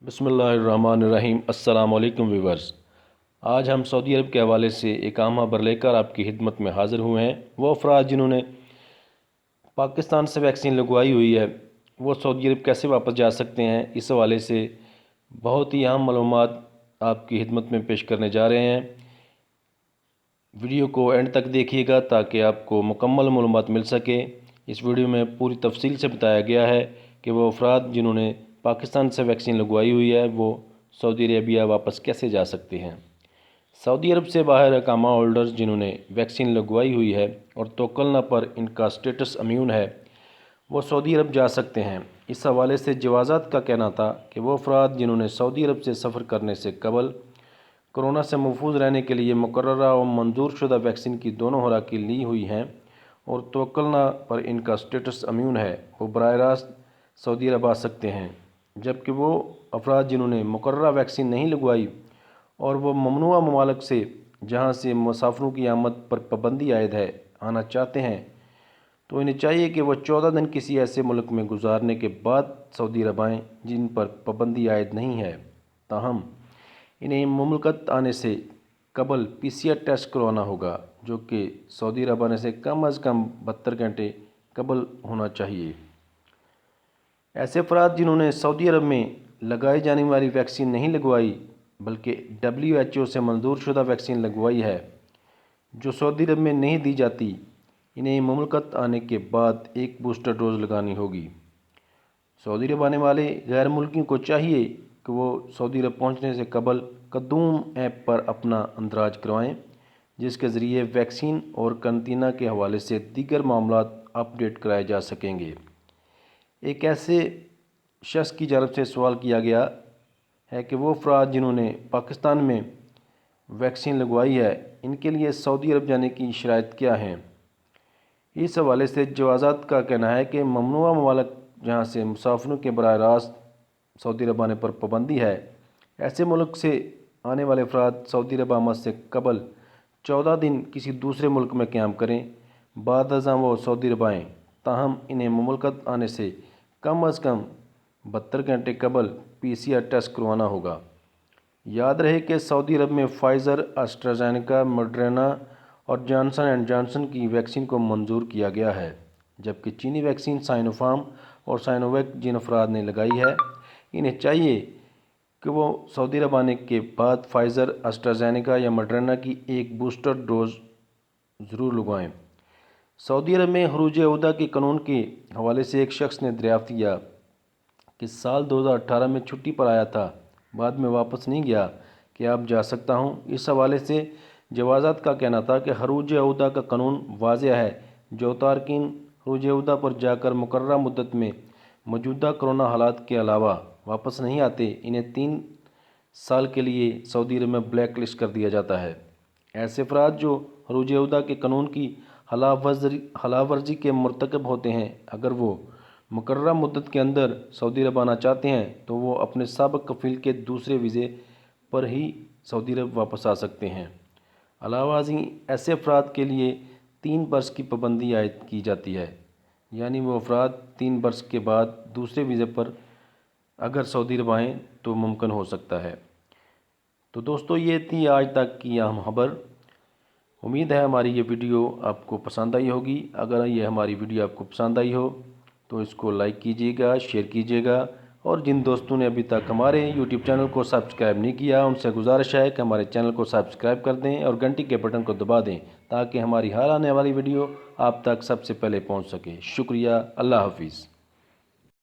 بسم اللہ الرحمن الرحیم۔ السلام علیکم ویورز، آج ہم سعودی عرب کے حوالے سے ایک اہم خبر لے کر آپ کی خدمت میں حاضر ہوئے ہیں۔ وہ افراد جنہوں نے پاکستان سے ویکسین لگوائی ہوئی ہے وہ سعودی عرب کیسے واپس جا سکتے ہیں، اس حوالے سے بہت ہی اہم معلومات آپ کی خدمت میں پیش کرنے جا رہے ہیں۔ ویڈیو کو اینڈ تک دیکھیے گا تاکہ آپ کو مکمل معلومات مل سکے۔ اس ویڈیو میں پوری تفصیل سے بتایا گیا ہے کہ وہ افراد جنہوں نے پاکستان سے ویکسین لگوائی ہوئی ہے وہ سعودی عربیہ واپس کیسے جا سکتے ہیں۔ سعودی عرب سے باہر اقامہ ہولڈرز جنہوں نے ویکسین لگوائی ہوئی ہے اور توکلنا پر ان کا سٹیٹس امیون ہے وہ سعودی عرب جا سکتے ہیں۔ اس حوالے سے جوازات کا کہنا تھا کہ وہ افراد جنہوں نے سعودی عرب سے سفر کرنے سے قبل کورونا سے محفوظ رہنے کے لیے مقررہ اور منظور شدہ ویکسین کی دونوں خوراکیں لی ہوئی ہیں اور توکلنا پر ان کا سٹیٹس امیون ہے وہ براہ راست سعودی عرب آ سکتے ہیں، جبکہ وہ افراد جنہوں نے مقررہ ویکسین نہیں لگوائی اور وہ ممنوعہ ممالک سے جہاں سے مسافروں کی آمد پر پابندی عائد ہے آنا چاہتے ہیں تو انہیں چاہیے کہ وہ 14 دن کسی ایسے ملک میں گزارنے کے بعد سعودی عرب آئیں جن پر پابندی عائد نہیں ہے۔ تاہم انہیں مملکت آنے سے قبل PCR ٹیسٹ کروانا ہوگا جو کہ سعودی عرب آنے سے کم از کم 72 گھنٹے قبل ہونا چاہیے۔ ایسے افراد جنہوں نے سعودی عرب میں لگائی جانے والی ویکسین نہیں لگوائی بلکہ WHO سے منظور شدہ ویکسین لگوائی ہے جو سعودی عرب میں نہیں دی جاتی، انہیں مملکت آنے کے بعد ایک بوسٹر ڈوز لگانی ہوگی۔ سعودی عرب آنے والے غیر ملکیوں کو چاہیے کہ وہ سعودی عرب پہنچنے سے قبل قدوم ایپ پر اپنا اندراج کروائیں جس کے ذریعے ویکسین اور قرنطینہ کے حوالے سے دیگر معاملات اپ ڈیٹ کرائے جا سکیں گے۔ ایک ایسے شخص کی جانب سے سوال کیا گیا ہے کہ وہ افراد جنہوں نے پاکستان میں ویکسین لگوائی ہے ان کے لیے سعودی عرب جانے کی شرائط کیا ہیں۔ اس حوالے سے جوازات کا کہنا ہے کہ ممنوعہ ممالک جہاں سے مسافروں کے براہ راست سعودی عرب آنے پر پابندی ہے، ایسے ملک سے آنے والے افراد سعودی عرب آمد سے قبل 14 دن کسی دوسرے ملک میں قیام کریں، بعد ازاں وہ سعودی عرب آئیں، تاہم انہیں مملکت آنے سے کم از کم 72 گھنٹے قبل PCR ٹیسٹ کروانا ہوگا۔ یاد رہے کہ سعودی عرب میں فائزر، اسٹرازینیکا، موڈرنا اور جانسن اینڈ جانسن کی ویکسین کو منظور کیا گیا ہے، جبکہ چینی ویکسین سائنو فارم اور سائنوویک جن افراد نے لگائی ہے انہیں چاہیے کہ وہ سعودی عرب آنے کے بعد فائزر، اسٹرازینیکا یا موڈرنا کی ایک بوسٹر ڈوز ضرور لگوائیں۔ سعودی عرب میں خروج عہدہ کے قانون کے حوالے سے ایک شخص نے دریافت کیا کہ سال 2018 میں چھٹی پر آیا تھا، بعد میں واپس نہیں گیا، کیا اب جا سکتا ہوں؟ اس حوالے سے جوازات کا کہنا تھا کہ خروج عہدہ کا قانون واضح ہے، جو تارکین خروج عہدہ پر جا کر مقررہ مدت میں موجودہ کرونا حالات کے علاوہ واپس نہیں آتے انہیں 3 سال کے لیے سعودی عرب میں بلیک لسٹ کر دیا جاتا ہے۔ ایسے افراد جو خروج عہدہ کے قانون کی خلاف ورزی کے مرتکب ہوتے ہیں اگر وہ مقررہ مدت کے اندر سعودی عرب آنا چاہتے ہیں تو وہ اپنے سابق کفیل کے دوسرے ویزے پر ہی سعودی عرب واپس آ سکتے ہیں۔ علاوہ ازیں ایسے افراد کے لیے 3 برس کی پابندی عائد کی جاتی ہے، یعنی وہ افراد 3 برس کے بعد دوسرے ویزے پر اگر سعودی عرب آئیں تو ممکن ہو سکتا ہے۔ تو دوستو یہ تھی آج تک کی اہم خبر۔ امید ہے ہماری یہ ویڈیو آپ کو پسند آئی ہوگی۔ اگر یہ ہماری ویڈیو آپ کو پسند آئی ہو تو اس کو لائک کیجیے گا، شیئر کیجیے گا، اور جن دوستوں نے ابھی تک ہمارے یوٹیوب چینل کو سبسکرائب نہیں کیا ان سے گزارش ہے کہ ہمارے چینل کو سبسکرائب کر دیں اور گھنٹی کے بٹن کو دبا دیں تاکہ ہماری ہر آنے والی ویڈیو آپ تک سب سے پہلے پہنچ سکے۔ شکریہ، اللہ حافظ۔